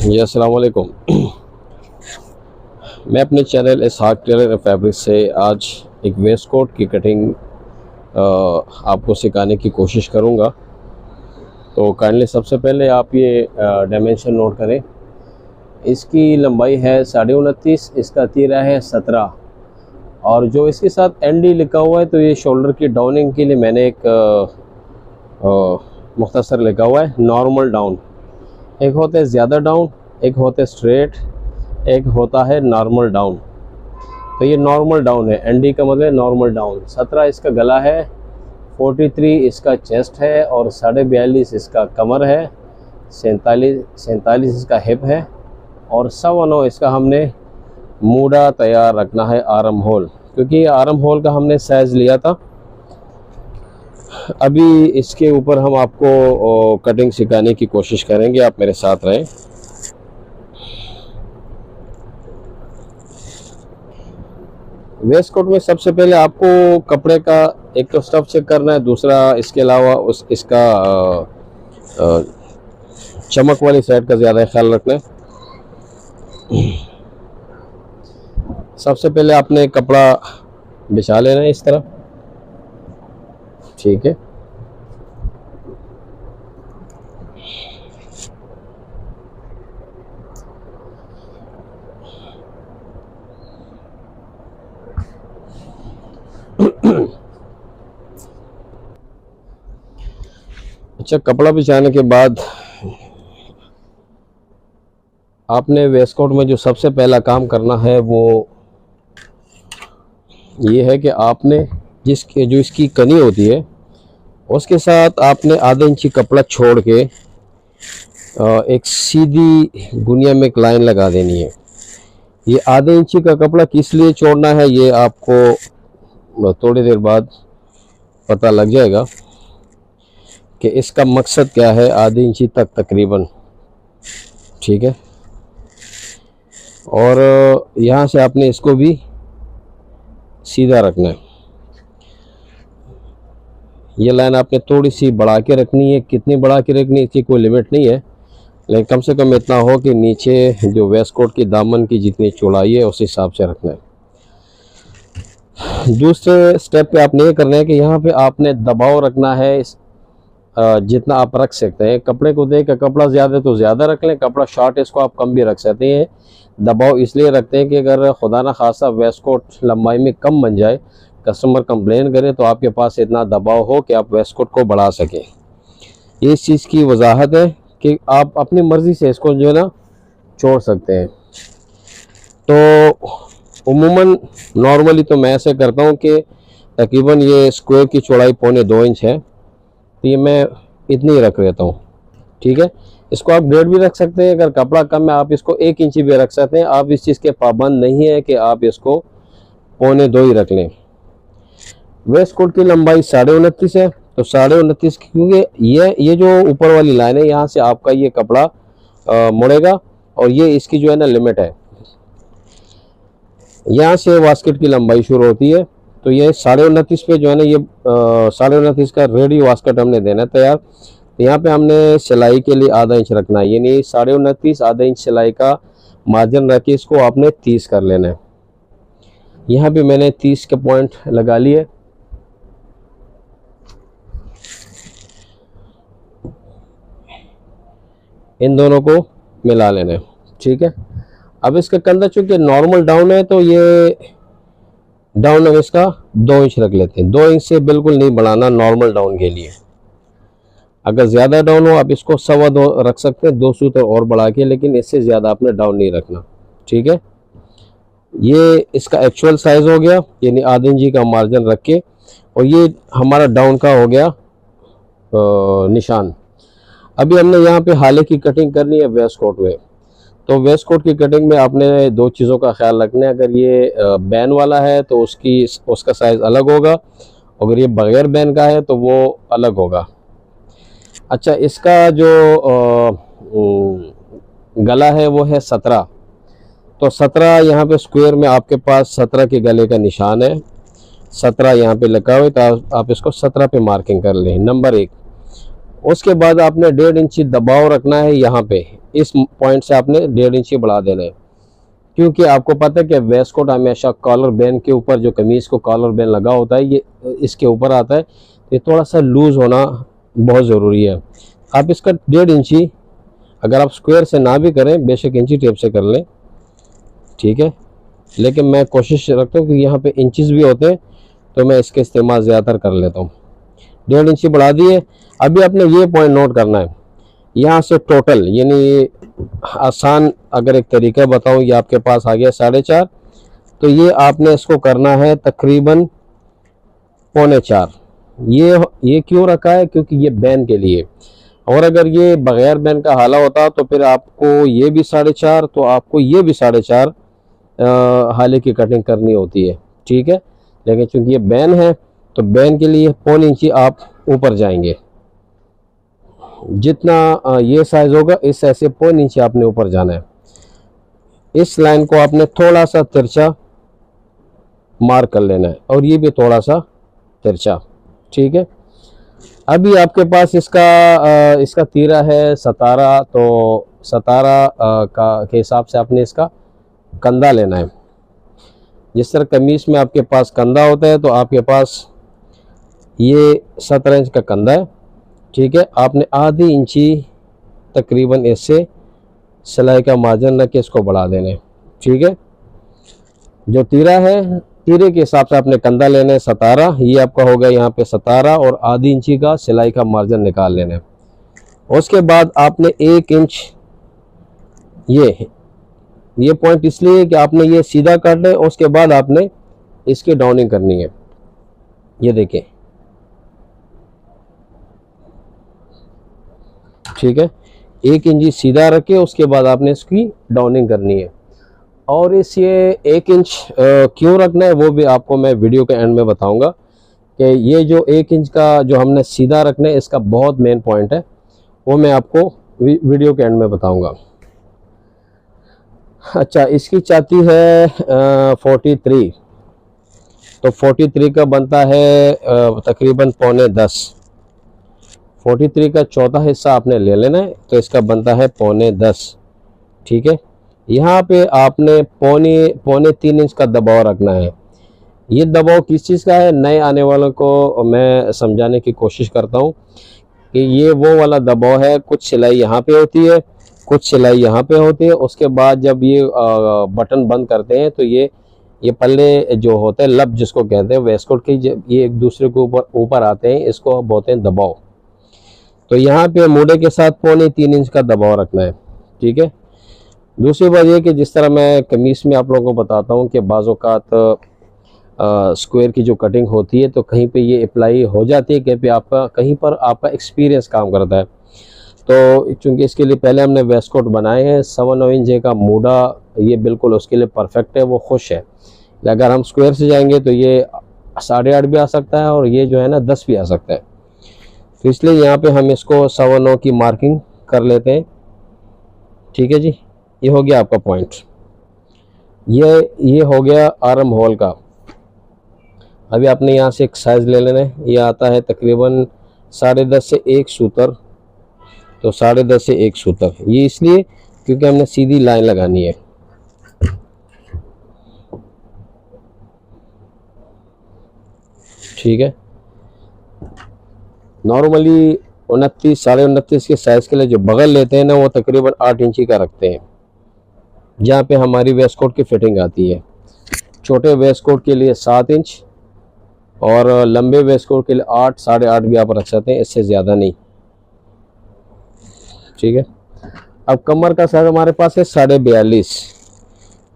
जी अस्सलाम वालेकुम। मैं अपने चैनल इसहाक टेलर फैब्रिक से आज एक वेस्ट कोट की कटिंग आपको सिखाने की कोशिश करूंगा। तो काइंडली सबसे पहले आप ये डायमेंशन नोट करें। इसकी लंबाई है 29.5, इसका तीरा है 17 और जो इसके साथ एनडी लिखा हुआ है तो ये शोल्डर की डाउनिंग के लिए मैंने एक मुख्तसर लिखा हुआ है नॉर्मल डाउन। एक होता है ज़्यादा डाउन, एक होता है स्ट्रेट, एक होता है नॉर्मल डाउन। तो ये नॉर्मल डाउन है, एनडी का मतलब नॉर्मल डाउन। 17 इसका गला है, 43 इसका चेस्ट है और 42.5 इसका कमर है, 47 इसका हिप है और 9.25 इसका हमने मूडा तैयार रखना है आर्म होल, क्योंकि आर्म होल का हमने साइज़ लिया था। अभी इसके ऊपर हम आपको कटिंग सिखाने की कोशिश करेंगे, आप मेरे साथ रहें। वेस्ट कोट में सबसे पहले आपको कपड़े का एक तो स्टफ चेक करना है, दूसरा इसके अलावा इसका चमक वाली साइड का ज़्यादा ख्याल रखना है। सबसे पहले आपने कपड़ा बिछा लेना है इस तरह, ठीक है। अच्छा, कपड़ा बिछाने के बाद आपने वेस्ट कोट में जो सबसे पहला काम करना है वो ये है कि आपने जो इसकी कनी होती है उसके साथ आपने आधे इंची कपड़ा छोड़ के एक सीधी गुनिया में एक लाइन लगा देनी है। ये आधे इंची का कपड़ा किस लिए छोड़ना है ये आपको थोड़ी देर बाद पता लग जाएगा कि इसका मकसद क्या है। आधे इंची तक तकरीबन, ठीक है। और यहाँ से आपने इसको भी सीधा रखना है। ये लाइन आपने थोड़ी सी बढ़ा के रखनी है। कितनी बढ़ा के रखनी है इसकी कोई लिमिट नहीं है, लेकिन कम से कम इतना हो कि नीचे जो वेस्ट कोट की दामन की जितनी चौड़ाई है उस हिसाब से रखना है। दूसरे स्टेप पे आपने ये करना है कि यहाँ पे आपने दबाव रखना है जितना आप रख सकते हैं। कपड़े को देख कर कपड़ा ज़्यादा तो ज़्यादा रख लें, कपड़ा शॉर्ट है इसको आप कम भी रख सकते हैं। दबाव इसलिए रखते हैं कि अगर खुदा ना खासा वेस्ट कोट लंबाई में कम बन जाए, कस्टमर कंप्लेन करे, तो आपके पास इतना दबाव हो कि आप वेस्ट कोट को बढ़ा सकें। इस चीज़ की वजाहत है कि आप अपनी मर्ज़ी से इसको जो है ना छोड़ सकते हैं। तो उम्मूमन नॉर्मली तो मैं ऐसे करता हूँ कि तकरीबन ये स्क्वायर की चौड़ाई 1.25 इंच है, तो ये मैं इतनी रख लेता हूँ, ठीक है। इसको आप 1.5 भी रख सकते हैं, अगर कपड़ा कम है आप इसको 1 इंच भी रख सकते हैं। आप इस चीज़ के पाबंद नहीं है कि आप इसको 1.25 ही रख लें। वेस्ट कोट की लंबाई 29.5 है, तो 29.5 क्योंकि ये जो ऊपर वाली लाइन है यहाँ से आपका ये कपड़ा मुड़ेगा और ये इसकी जो है ना लिमिट है। यहाँ से वास्केट की लंबाई शुरू होती है, तो ये 29.5 पे जो है ना ये 29.5 का रेडी वास्केट हमने देना है तैयार। तो यहाँ पे हमने सिलाई के लिए आधा इंच रखना है, यानी 29.5 आधा इंच सिलाई का मार्जिन रख के इसको आपने 30 कर लेना है। यहाँ पे मैंने 30 के पॉइंट लगा लिए। इन दोनों को मिला लेना है, ठीक है। अब इसका कंधा चूंकि नॉर्मल डाउन है तो ये डाउन हम इसका 2 इंच रख लेते हैं। 2 इंच से बिल्कुल नहीं बढ़ाना नॉर्मल डाउन के लिए। अगर ज़्यादा डाउन हो आप इसको 2.25 रख सकते हैं, 2 सूत्र और बढ़ा के, लेकिन इससे ज़्यादा आपने डाउन नहीं रखना, ठीक है। ये इसका एक्चुअल साइज़ हो गया, यानी आधे इंच का मार्जिन रख के, और ये हमारा डाउन का हो गया निशान। अभी हमने यहाँ पे हाले की कटिंग करनी है वेस्ट कोट में। तो वेस्ट कोट की कटिंग में आपने 2 चीज़ों का ख्याल रखना है। अगर ये बैन वाला है तो उसका साइज़ अलग होगा, अगर ये बगैर बैन का है तो वो अलग होगा। अच्छा, इसका जो गला है वो है 17, तो 17 यहाँ पे स्क्वायर में आपके पास 17 के गले का निशान है। 17 यहाँ पे लिखा हुआ है, तो आप इसको 17 पे मार्किंग कर लें, नंबर 1। उसके बाद आपने 1.5 इंची दबाव रखना है यहाँ पे, इस पॉइंट से आपने 1.5 इंची बढ़ा देना है, क्योंकि आपको पता है कि वेस्ट कोट हमेशा कॉलर बेन के ऊपर, जो कमीज़ को कॉलर बेन लगा होता है ये इसके ऊपर आता है, तो ये थोड़ा सा लूज़ होना बहुत ज़रूरी है। आप इसका 1.5 इंची, अगर आप स्क्वायर से ना भी करें बेशक इंची टेप से कर लें, ठीक है, लेकिन मैं कोशिश रखता हूँ कि यहाँ पे इंचेस भी होते हैं तो मैं इसके इस्तेमाल ज़्यादातर कर लेता हूँ। 1.5 इंची बढ़ा दिए। अभी आपने ये पॉइंट नोट करना है, यहाँ से टोटल, यानी आसान अगर एक तरीका बताऊँ, ये आपके पास आ गया 4.5, तो ये आपने इसको करना है तकरीबन 3.25। ये क्यों रखा है, क्योंकि ये बैन के लिए, और अगर ये बगैर बैन का हाला होता तो फिर आपको ये भी 4.5, तो आपको ये भी 4.5 हाले की कटिंग करनी होती है, ठीक है। लेकिन चूंकि ये बैन है तो बैन के लिए 0.25 इंची आप ऊपर जाएंगे, जितना ये साइज होगा इस साइज से 0.25 इंची आपने ऊपर जाना है। इस लाइन को आपने थोड़ा सा तिरछा मार्क कर लेना है और ये भी थोड़ा सा तिरछा, ठीक है। अभी आपके पास इसका तीरा है 17, तो 17 के हिसाब से आपने इसका कंधा लेना है। जिस तरह कमीज में आपके पास कंधा होता है तो आपके पास ये 17 इंच का कंधा है, ठीक है। आपने आधी इंची तकरीबन इससे सिलाई का मार्जिन रख के इसको बढ़ा देना है, ठीक है। जो तीरा है, तीरे के हिसाब से आपने कंधा लेना है 17, ये आपका होगा यहाँ पे 17, और आधी इंची का सिलाई का मार्जिन निकाल लेना है। उसके बाद आपने 1 इंच, ये पॉइंट इसलिए कि आपने ये सीधा काटना है, उसके बाद आपने इसकी डाउनिंग करनी है। ये देखें, ठीक है, 1 इंच सीधा रखे, उसके बाद आपने इसकी डाउनिंग करनी है। और इस ये 1 इंच क्यों रखना है वो भी आपको मैं वीडियो के एंड में बताऊंगा कि ये जो 1 इंच का जो हमने सीधा रखना है इसका बहुत मेन पॉइंट है, वो मैं आपको वीडियो के एंड में बताऊंगा। अच्छा, इसकी चाहती है 43, तो 43 का बनता है तकरीबन 9.25। 43 का चौथा हिस्सा आपने ले लेना है, तो इसका बनता है 9.25, ठीक है। यहाँ पे आपने 3.25 इंच का दबाव रखना है। ये दबाव किस चीज़ का है, नए आने वालों को मैं समझाने की कोशिश करता हूँ कि ये वो वाला दबाव है। कुछ सिलाई यहाँ पे होती है, कुछ सिलाई यहाँ पे होती है। उसके बाद जब ये बटन बंद करते हैं तो ये पल्ले जो होते हैं, लब जिसको कहते हैं वेस्टकोट की, ये एक दूसरे के ऊपर आते हैं, इसको बोलते हैं दबाव। तो यहाँ पे मोड़े के साथ 3.25 इंच का दबाव रखना है, ठीक है। दूसरी बात ये कि जिस तरह मैं कमीज में आप लोगों को बताता हूँ कि बाज़ औक़ात स्क्वायर की जो कटिंग होती है तो कहीं पे ये अप्लाई हो जाती है, कहीं पर आपका एक्सपीरियंस काम करता है। तो चूँकि इसके लिए पहले हमने वेस्टकोट बनाए हैं, 9.25 इंच का मूडा ये बिल्कुल उसके लिए परफेक्ट है, वो खुश है। अगर हम स्क्वायर से जाएंगे तो ये 8.5 भी आ सकता है और ये जो है ना 10 भी आ सकता है। तो इसलिए यहाँ पे हम इसको 9.25 की मार्किंग कर लेते हैं, ठीक है जी। ये हो गया आपका पॉइंट, ये हो गया आर्म होल का। अभी आपने यहाँ से एक साइज ले लेना है, ये आता है तकरीबन 10.5 से 1 सूतर, तो 10.5 से 1 सूतर, ये इसलिए क्योंकि हमने सीधी लाइन लगानी है, ठीक है। नॉर्मली 29, 29.5 के साइज के लिए जो बगल लेते हैं ना वो तकरीबन 8 इंची का रखते हैं, जहाँ पे हमारी वेस्टकोट की फिटिंग आती है। छोटे वेस्टकोट के लिए 7 इंच और लंबे वेस्टकोट के लिए 8, 8.5 भी आप रख सकते हैं, इससे ज़्यादा नहीं, ठीक है। अब कमर का साइज हमारे पास है 42.5,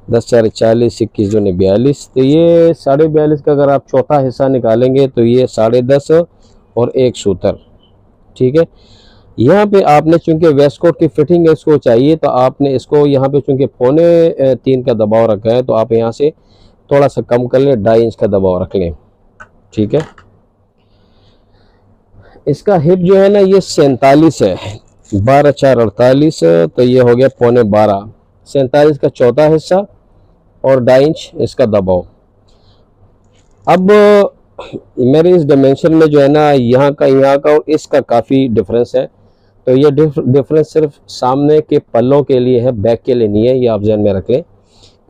10 4 40, 21 दूनी 42, तो ये 42.5 का अगर आप चौथा हिस्सा निकालेंगे तो ये 10.5 और 1 सूतर, ठीक है। यहाँ पे आपने चूंकि वेस्टकोट की फिटिंग इसको चाहिए तो आपने इसको यहाँ पे चूंकि 3.25 का दबाव रखा है तो आप यहाँ से थोड़ा सा कम कर लें, 2.5 इंच का दबाव रख लें, ठीक है। इसका हिप जो है ना ये 47 है, 12 4 48, तो ये हो गया 12.25, 47 का चौथा हिस्सा और 2.5 इंच इसका दबाव। अब मेरे इस डायमेंशन में जो है ना, यहाँ का और इसका काफ़ी डिफरेंस है। तो ये डिफरेंस सिर्फ सामने के पल्लों के लिए है, बैक के लिए नहीं है, ये आप ध्यान में रख लें।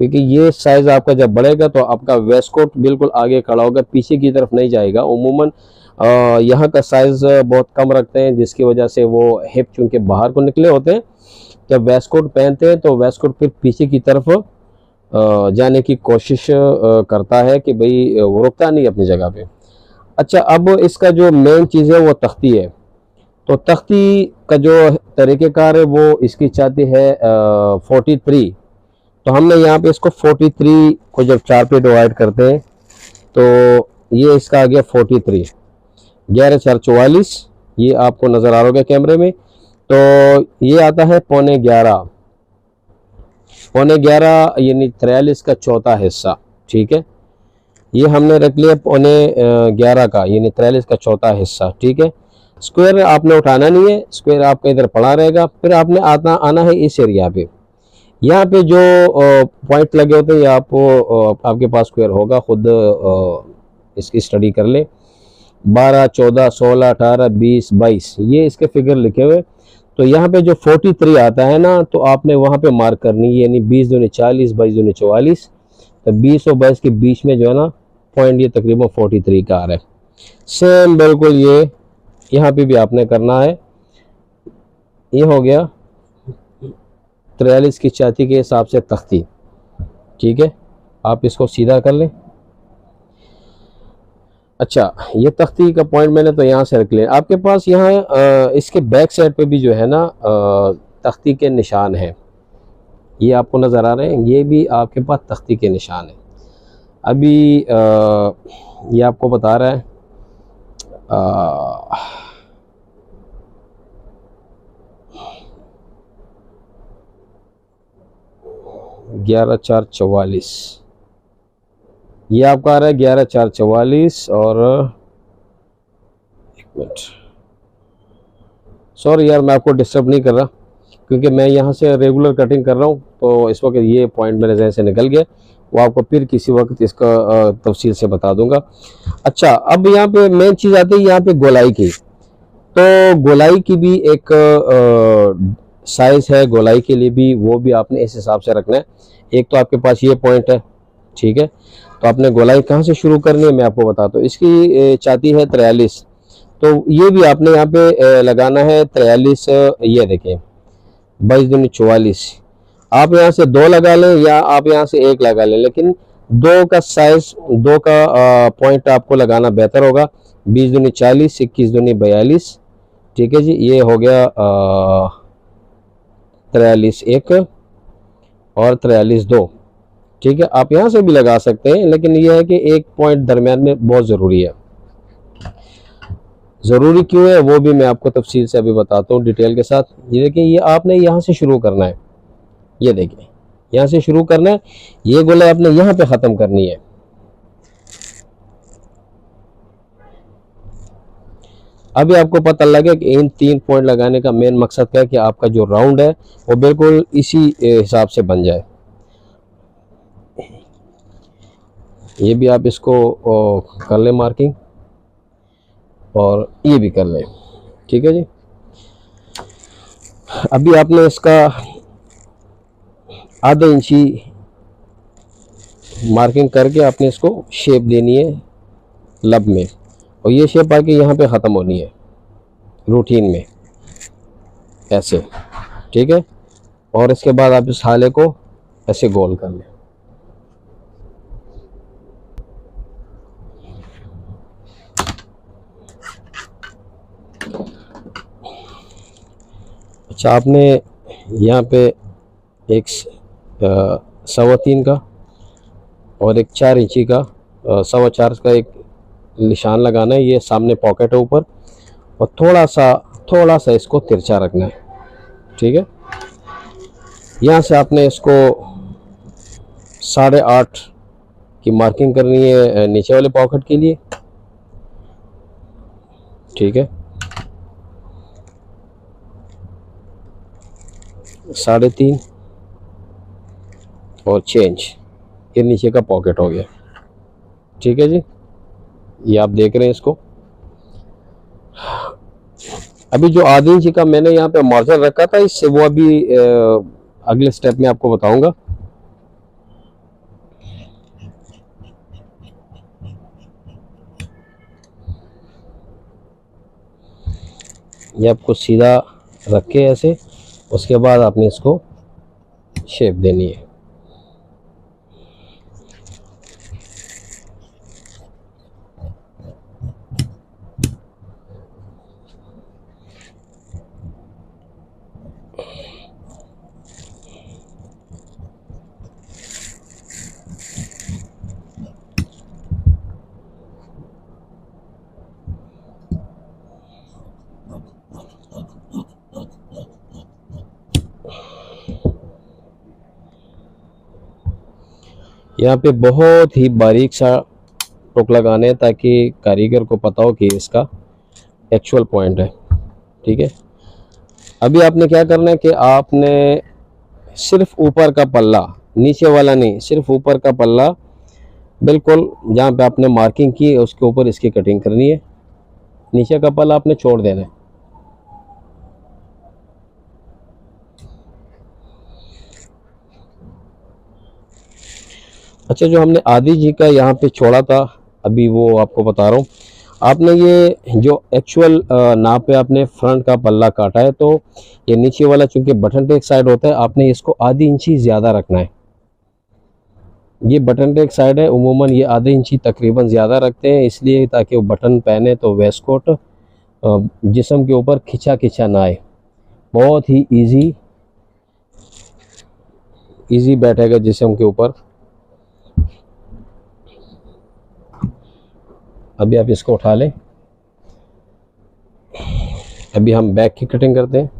क्योंकि ये साइज़ आपका जब बढ़ेगा तो आपका वेस्ट कोट बिल्कुल आगे खड़ा होगा, पीछे की तरफ नहीं जाएगा। उमूमन यहाँ का साइज़ बहुत कम रखते हैं, जिसकी वजह से वो हिप चूँकि बाहर को निकले होते हैं, जब वेस्ट कोट पहनते हैं तो वेस्ट कोट फिर पीछे की तरफ जाने की कोशिश करता है कि भाई वो रुकता नहीं अपनी जगह पे। अच्छा, अब इसका जो मेन चीज़ है वो तख्ती है। तो तख्ती का जो तरीक़ेकार है वो इसकी चाहती है 43। तो हमने यहाँ पे इसको 43 को जब 4 पे डिवाइड करते हैं तो ये इसका आ गया 43, 11 4 44। ये आपको नज़र आ रहा होगा कैमरे में। तो ये आता है 11.25, 11.25 यानी 43 का चौथा हिस्सा। ठीक है, ये हमने रख लिया 11.25 का यानी 43 का चौथा हिस्सा। ठीक है, स्क्वायर आपने उठाना नहीं है, स्क्वायर आपका इधर पड़ा रहेगा। फिर आपने आना है इस एरिया पे। यहाँ पे जो पॉइंट लगे होते हैं, आपके पास स्क्वायर होगा, खुद इसकी स्टडी कर ले। 12 14 16 18 20 22 ये इसके फिगर लिखे हुए। तो यहाँ पे जो 43 आता है ना, तो आपने वहाँ पे मार्क करनी है, यानी 20 दूनी 40, 22 दूनी 44। तो 20 और 22 के बीच में जो है ना पॉइंट, ये तकरीबन 43 का आ रहा है। सेम बिल्कुल ये यहाँ पे भी आपने करना है। ये हो गया 43 की छाती के हिसाब से तख्ती। ठीक है, आप इसको सीधा कर लें। अच्छा, ये तख्ती का पॉइंट मैंने तो यहाँ से रख लिया। आपके पास यहाँ इसके बैक साइड पे भी जो है ना तख्ती के निशान हैं, ये आपको नज़र आ रहे हैं, ये भी आपके पास तख्ती के निशान हैं। अभी ये आपको बता रहा है 11 4 44, ये आपका आ रहा है 11 4 44। और एक मिनट, सॉरी यार, मैं आपको डिस्टर्ब नहीं कर रहा क्योंकि मैं यहाँ से रेगुलर कटिंग कर रहा हूँ, तो इस वक्त ये पॉइंट मेरे जहन से निकल गया। वो आपको फिर किसी वक्त इसका तफसील से बता दूंगा। अच्छा, अब यहाँ पे मेन चीज़ आती है यहाँ पे गोलाई की। तो गोलाई की भी एक साइज़ है, गोलाई के लिए भी वो भी आपने इस हिसाब से रखना है। एक तो आपके पास ये पॉइंट है, ठीक है, तो आपने गोलाई कहाँ से शुरू करनी है मैं आपको बताता हूँ। इसकी चाहती है 43, तो ये भी आपने यहाँ पे लगाना है 43। ये देखें 22 दूनी 44। आप यहाँ से 2 लगा लें या आप यहाँ से 1 लगा लें, लेकिन 2 का साइज, 2 का पॉइंट आपको लगाना बेहतर होगा। 20 दूनी 40, 21 दूनी 42। ठीक है जी, ये हो गया 43 1 और 43 2। ठीक है, आप यहाँ से भी लगा सकते हैं, लेकिन यह है कि एक पॉइंट दरमियान में बहुत ज़रूरी है। ज़रूरी क्यों है वो भी मैं आपको तफसील से अभी बताता हूँ डिटेल के साथ। ये देखिए, ये आपने यहाँ से शुरू करना है, ये देखिए यहाँ से शुरू करना है, ये गोला आपने यहाँ पे ख़त्म करनी है। अभी आपको पता लगे कि इन 3 पॉइंट लगाने का मेन मकसद क्या है कि आपका जो राउंड है वो बिल्कुल इसी हिसाब से बन जाए। ये भी आप इसको कर लें मार्किंग, और ये भी कर लें। ठीक है जी, अभी आपने इसका आधा इंची मार्किंग करके आपने इसको शेप देनी है लब में, और ये शेप आके यहाँ पे ख़त्म होनी है रूटीन में ऐसे। ठीक है, और इसके बाद आप इस हाले को ऐसे गोल कर लें। अच्छा, आपने यहाँ पे एक 3.25 का और एक 4 इंची का 4.25 का एक निशान लगाना है। ये सामने पॉकेट है ऊपर, और थोड़ा सा इसको तिरछा रखना है। ठीक है, यहाँ से आपने इसको 8.5 की मार्किंग करनी है नीचे वाले पॉकेट के लिए। ठीक है, 3.5 और चेंज, ये नीचे का पॉकेट हो गया। ठीक है जी, ये आप देख रहे हैं इसको। अभी जो आधी इंची का मैंने यहाँ पे मार्जिन रखा था, इससे वो अभी अगले स्टेप में आपको बताऊंगा। ये आपको सीधा रख के ऐसे, उसके बाद आपने इसको शेप देनी है। यहाँ पे बहुत ही बारीक सा टोक लगाने हैं ताकि कारीगर को पता हो कि इसका एक्चुअल पॉइंट है। ठीक है, अभी आपने क्या करना है कि आपने सिर्फ ऊपर का पल्ला, नीचे वाला नहीं, सिर्फ ऊपर का पल्ला बिल्कुल जहाँ पे आपने मार्किंग की है उसके ऊपर इसकी कटिंग करनी है। नीचे का पल्ला आपने छोड़ देना है। अच्छा, जो हमने आधी जी का यहाँ पे छोड़ा था, अभी वो आपको बता रहा हूँ। आपने ये जो एक्चुअल नाप पे आपने फ्रंट का पल्ला काटा है, तो ये नीचे वाला चूंकि बटन टेक साइड होता है, आपने इसको आधी इंची ज़्यादा रखना है। ये बटन टेक साइड है, उमूमन ये आधी इंची तकरीबन ज़्यादा रखते हैं, इसलिए ताकि वो बटन पहने तो वेस्ट कोट जिस्म के ऊपर खिंचा खिंचा ना आए। बहुत ही इजी बैठेगा जिस्म के ऊपर। अभी आप इसको उठा लें। अभी हम बैक की कटिंग करते हैं।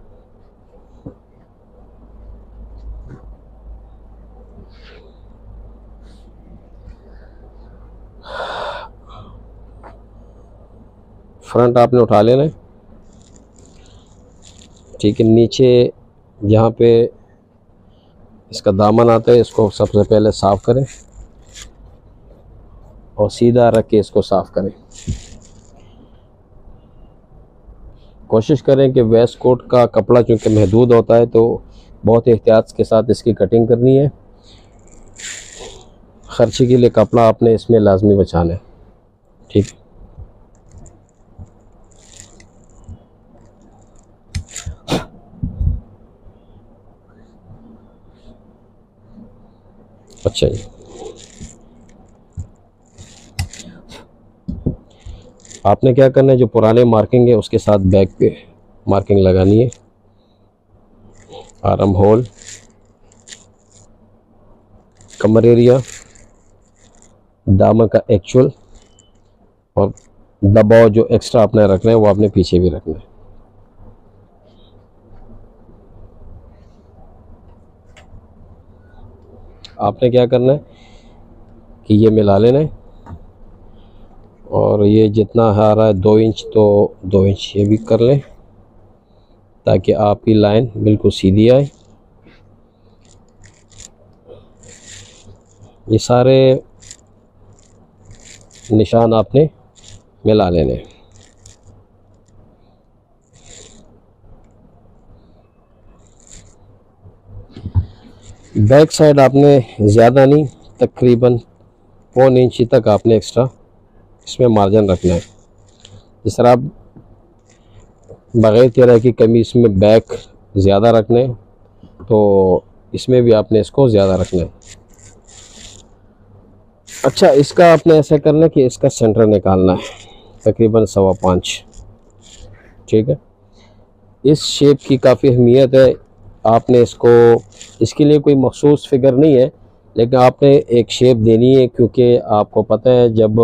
फ्रंट आपने उठा लेना है। ठीक है, नीचे जहाँ पे इसका दामन आता है इसको सबसे पहले साफ़ करें और सीधा रख के इसको साफ़ करें। कोशिश करें कि वेस्ट कोट का कपड़ा चूँकि महदूद होता है तो बहुत एहतियात के साथ इसकी कटिंग करनी है। खर्चे के लिए कपड़ा आपने इसमें लाजमी बचाना है। ठीक है, अच्छा जी। आपने क्या करना है, जो पुराने मार्किंग है उसके साथ बैक पे मार्किंग लगानी है। आर्म होल, कमर एरिया, दामन का एक्चुअल और दबाव जो एक्स्ट्रा आपने रखना है वो आपने पीछे भी रखना है। आपने क्या करना है कि ये मिला लेना है और ये जितना आ रहा है 2 इंच, तो 2 इंच ये भी कर लें ताकि आपकी लाइन बिल्कुल सीधी आए। ये सारे निशान आपने मिला लेने हैं। बैक साइड आपने ज़्यादा नहीं, तकरीबन 1 इंच तक आपने एक्स्ट्रा इसमें मार्जिन रखना है। जिस तरह आप बग़ैर तरह की कमीज़ में बैक ज़्यादा रखना है तो इसमें भी आपने इसको ज़्यादा रखना है। अच्छा, इसका आपने ऐसा करना है कि इसका सेंटर निकालना है तकरीबन 5.25। ठीक है, इस शेप की काफ़ी अहमियत है। आपने इसके लिए कोई मखसूस फिगर नहीं है, लेकिन आपने एक शेप देनी है क्योंकि आपको पता है जब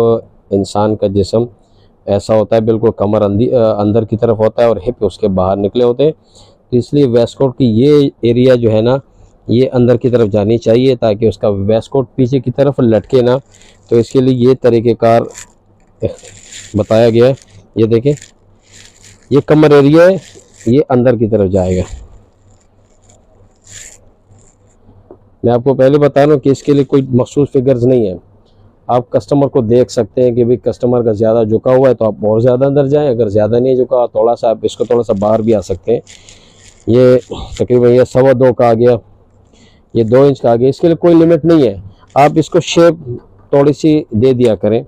इंसान का जिस्म ऐसा होता है बिल्कुल कमर अंदर की तरफ होता है और हिप उसके बाहर निकले होते हैं, तो इसलिए वेस्ट कोट की ये एरिया जो है ना ये अंदर की तरफ जानी चाहिए ताकि उसका वेस्ट कोट पीछे की तरफ लटके ना। तो इसके लिए ये तरीक़ेकार बताया गया है। ये देखें, ये कमर एरिया है, ये अंदर की तरफ जाएगा। मैं आपको पहले बता रहा हूँ कि इसके लिए कोई मखसूस फिगर्स नहीं है। आप कस्टमर को देख सकते हैं कि भाई कस्टमर का ज़्यादा झुका हुआ है तो आप और ज़्यादा अंदर जाएं, अगर ज़्यादा नहीं झुका थोड़ा सा आप इसको थोड़ा सा बाहर भी आ सकते हैं। ये तकरीबन ये 2.25 का आ गया, ये 2 इंच का आ गया। इसके लिए कोई लिमिट नहीं है, आप इसको शेप थोड़ी सी दे दिया करें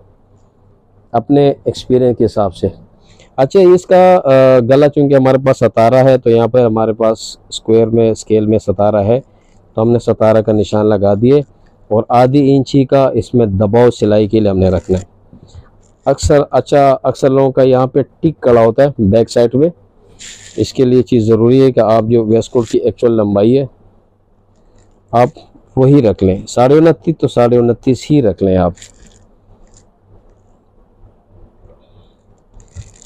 अपने एक्सपीरियंस के हिसाब से। अच्छा, इसका गला चूँकि हमारे पास सतारा है तो यहाँ पर हमारे पास स्क्वायर में स्केल में सतारा है, तो हमने सतारा का निशान लगा दिए और आधी इंची का इसमें दबाव सिलाई के लिए हमने रखना है। अक्सर लोगों का यहाँ पे टिक कड़ा होता है बैक साइड में। इसके लिए चीज़ ज़रूरी है कि आप जो वेस्ट कोट की एक्चुअल लंबाई है आप वही रख लें, 29.5 तो 29.5 ही रख लें आप,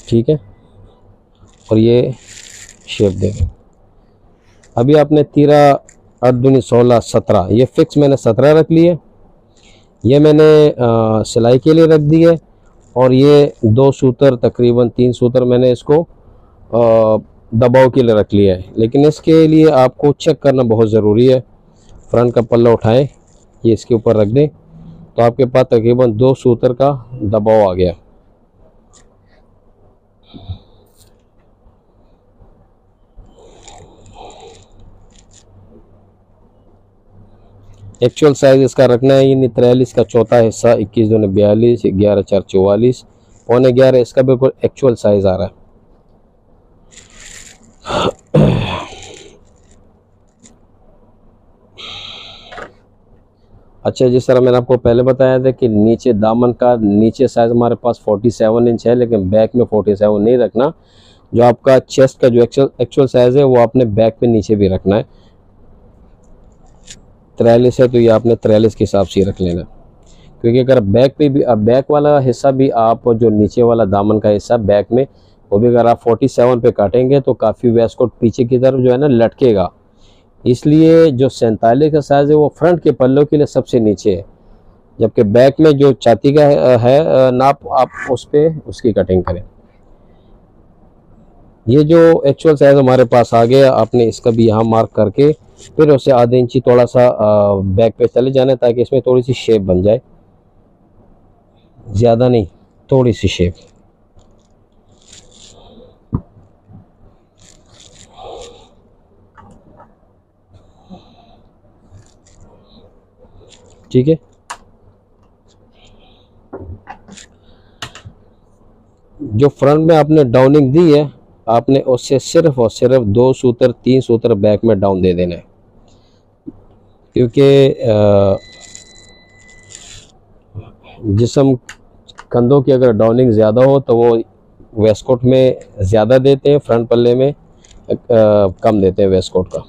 ठीक है। और ये शेप दे दें। अभी आपने 13 8 दूनी 16 17, ये फिक्स मैंने 17 रख लिए, ये मैंने सिलाई के लिए रख दी है। और ये 2 सूतर तकरीबन 3 सूतर मैंने इसको दबाव के लिए रख लिया है। लेकिन इसके लिए आपको चेक करना बहुत ज़रूरी है। फ्रंट का पल्ला उठाएं, ये इसके ऊपर रख दें तो आपके पास तकरीबन 2 सूतर का दबाव आ गया। एक्चुअल साइज़ इसका रखना है यानी 43 का चौथा हिस्सा, 21 दूनी 42, 11 4 44, 11.25 इसका बिल्कुल एक्चुअल साइज़ आ रहा है। अच्छा, जिस तरह मैंने आपको पहले बताया था कि नीचे दामन का नीचे साइज़ हमारे पास 47 इंच है, लेकिन बैक में 47 नहीं रखना। जो आपका चेस्ट का जो एक्चुअल साइज़ है वो आपने बैक पे नीचे भी रखना है। 43 है तो ये आपने 43 के हिसाब से रख लेना, क्योंकि अगर बैक पे भी बैक वाला हिस्सा भी आप जो नीचे वाला दामन का हिस्सा बैक में वो भी अगर आप 47 पे काटेंगे तो काफ़ी वेस्ट कोट पीछे की तरफ जो है ना लटकेगा। इसलिए जो 47 का साइज़ है वो फ्रंट के पल्लों के लिए सबसे नीचे है, जबकि बैक में जो छाती का है नाप आप उस पर उसकी कटिंग करें। ये जो एक्चुअल साइज़ हमारे पास आ गया, आपने इसका भी यहाँ मार्क करके फिर उसे आधे इंची थोड़ा सा बैक पे चले जाना ताकि इसमें थोड़ी सी शेप बन जाए, ज़्यादा नहीं, थोड़ी सी शेप। ठीक है। जो फ्रंट में आपने डाउनिंग दी है आपने उससे सिर्फ और सिर्फ 2 सूतर 3 सूतर बैक में डाउन दे देना है, क्योंकि जिस्म कंधों की अगर डाउनिंग ज़्यादा हो तो वो वेस्ट कोट में ज़्यादा देते हैं, फ्रंट पल्ले में कम देते हैं वेस्ट कोट का।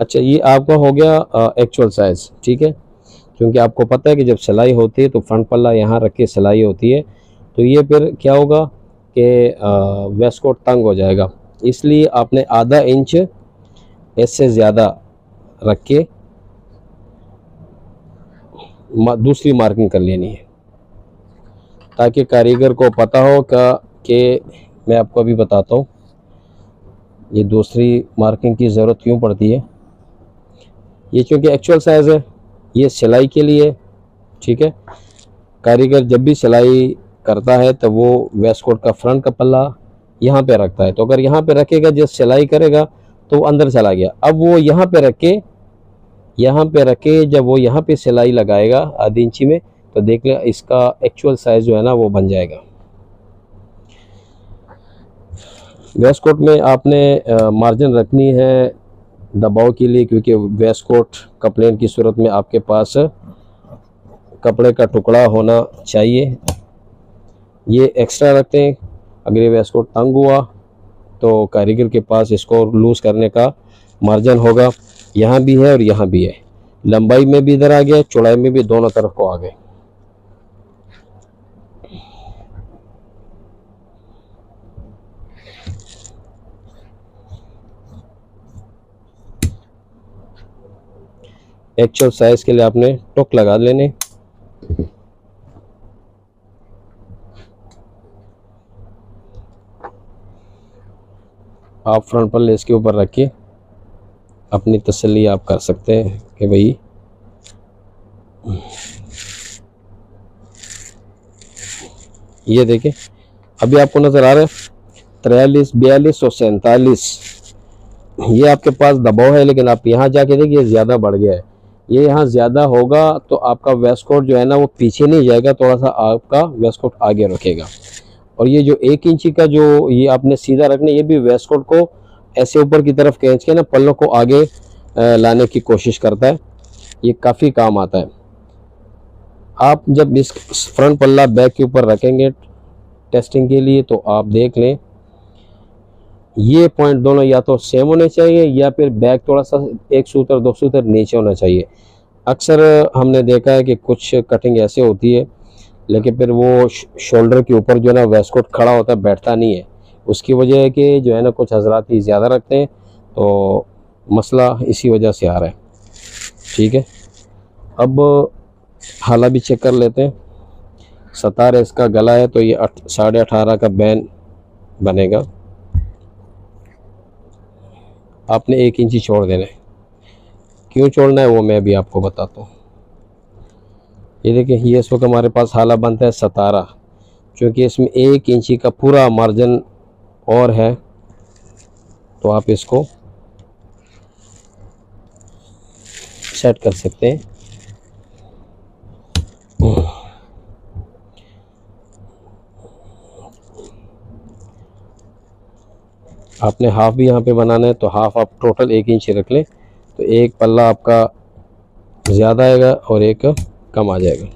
अच्छा, ये आपका हो गया एक्चुअल साइज़, ठीक है। क्योंकि आपको पता है कि जब सिलाई होती है तो फ्रंट पल्ला यहाँ रख के सिलाई होती है, तो ये फिर क्या होगा कि वेस्ट कोट तंग हो जाएगा। इसलिए आपने आधा इंच इससे ज़्यादा रख के दूसरी मार्किंग कर लेनी है, ताकि कारीगर को पता हो कि मैं आपको अभी बताता हूँ ये दूसरी मार्किंग की ज़रूरत क्यों पड़ती है। ये चूँकि एक्चुअल साइज़ है, ये सिलाई के लिए, ठीक है। कारीगर जब भी सिलाई करता है तो वो वेस्ट कोट का फ्रंट का पल्ला यहाँ पे रखता है, तो अगर यहाँ पे रखेगा जब सिलाई करेगा तो वो अंदर चला गया। अब वो यहाँ पे रख के जब वो यहाँ पे सिलाई लगाएगा आधी इंची में तो देख ले इसका एक्चुअल साइज़ जो है ना वो बन जाएगा। वेस्ट कोट में आपने मार्जिन रखनी है दबाव के लिए, क्योंकि वेस्ट कोट कपड़े की सूरत में आपके पास कपड़े का टुकड़ा होना चाहिए। ये एक्स्ट्रा रखते हैं, अगर ये वेस्ट कोट तंग हुआ तो कारीगर के पास इसको लूज़ करने का मार्जिन होगा। यहाँ भी है और यहाँ भी है, लंबाई में भी इधर आ गया, चौड़ाई में भी, दोनों तरफ को आ गए। एक्चुअल साइज के लिए आपने टुक लगा लेने। आप फ्रंट पल्ले इसके ऊपर रखिए, अपनी तसल्ली आप कर सकते हैं कि भाई ये देखिए अभी आपको नज़र आ रहा है 43, 42 और 47 ये आपके पास दबाव है, लेकिन आप यहाँ जाके देखिए ज़्यादा बढ़ गया है। ये यहाँ ज़्यादा होगा तो आपका वेस्ट कोट जो है ना वो पीछे नहीं जाएगा, थोड़ा सा आपका वेस्ट कोट आगे रखेगा। और ये जो 1 इंची का जो ये आपने सीधा रखना, ये भी वेस्ट कोट को ऐसे ऊपर की तरफ खींच के ना पल्लों को आगे लाने की कोशिश करता है। ये काफ़ी काम आता है। आप जब इस फ्रंट पल्ला बैक के ऊपर रखेंगे टेस्टिंग के लिए तो आप देख लें ये पॉइंट दोनों या तो सेम होने चाहिए या फिर बैक थोड़ा सा 1 सूत्र 2 सूत्र नीचे होना चाहिए। अक्सर हमने देखा है कि कुछ कटिंग ऐसे होती है लेकिन फिर वो शोल्डर के ऊपर जो है ना वेस्ट कोट खड़ा होता है, बैठता नहीं है। उसकी वजह है कि जो है ना कुछ हजरात ही ज़्यादा रखते हैं, तो मसला इसी वजह से आ रहा है। ठीक है, अब हाला भी चेक कर लेते हैं। 17 इसका गला है तो ये 18.5 का बैन बनेगा। आपने 1 इंची छोड़ देना है। क्यों छोड़ना है वो मैं भी आपको बताता हूँ। ये देखिए ये इस वक्त हमारे पास हाला बनता है 17, क्योंकि इसमें 1 इंची का पूरा मार्जिन और है, तो आप इसको सेट कर सकते हैं। आपने हाफ भी यहाँ पे बनाना है तो हाफ आप टोटल 1 इंच रख लें, तो एक पल्ला आपका ज़्यादा आएगा और एक कम आ जाएगा।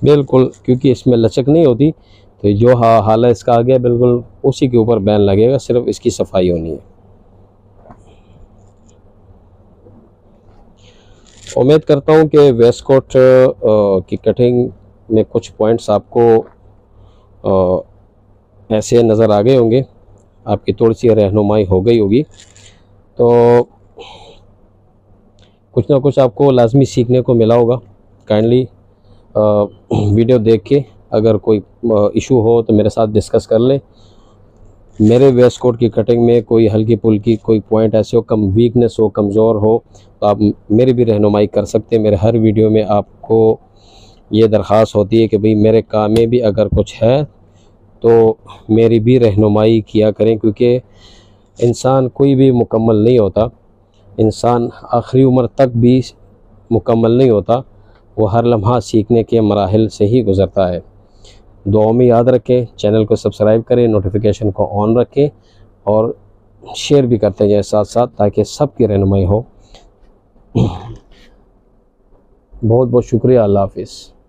बिल्कुल, क्योंकि इसमें लचक नहीं होती तो जो हाला इसका आ गया बिल्कुल उसी के ऊपर बैन लगेगा, सिर्फ इसकी सफाई होनी है। उम्मीद करता हूँ कि वेस्ट कोट की कटिंग में कुछ पॉइंट्स आपको ऐसे नज़र आ गए होंगे, आपकी थोड़ी सी रहनुमाई हो गई होगी। तो कुछ ना कुछ आपको लाजमी सीखने को मिला होगा। काइंडली वीडियो देख के अगर कोई इशू हो तो मेरे साथ डिस्कस कर ले। मेरे वेस्ट कोट की कटिंग में कोई हल्की फुल्की कोई पॉइंट ऐसे हो, कम वीकनेस हो, कमज़ोर हो, तो आप मेरी भी रहनुमाई कर सकते हैं। मेरे हर वीडियो में आपको ये दरख्वास्त होती है कि भाई मेरे काम में भी अगर कुछ है तो मेरी भी रहनुमाई किया करें, क्योंकि इंसान कोई भी मुकम्मल नहीं होता। इंसान आखिरी उम्र तक भी मुकम्मल नहीं होता, वो हर लम्हा सीखने के मराहिल से ही गुज़रता है। दुआओं में याद रखें, चैनल को सब्सक्राइब करें, नोटिफिकेशन को ऑन रखें और शेयर भी करते जाएं साथ साथ, ताकि सबकी रहनुमाई हो। बहुत बहुत शुक्रिया। अल्लाह हाफिज़।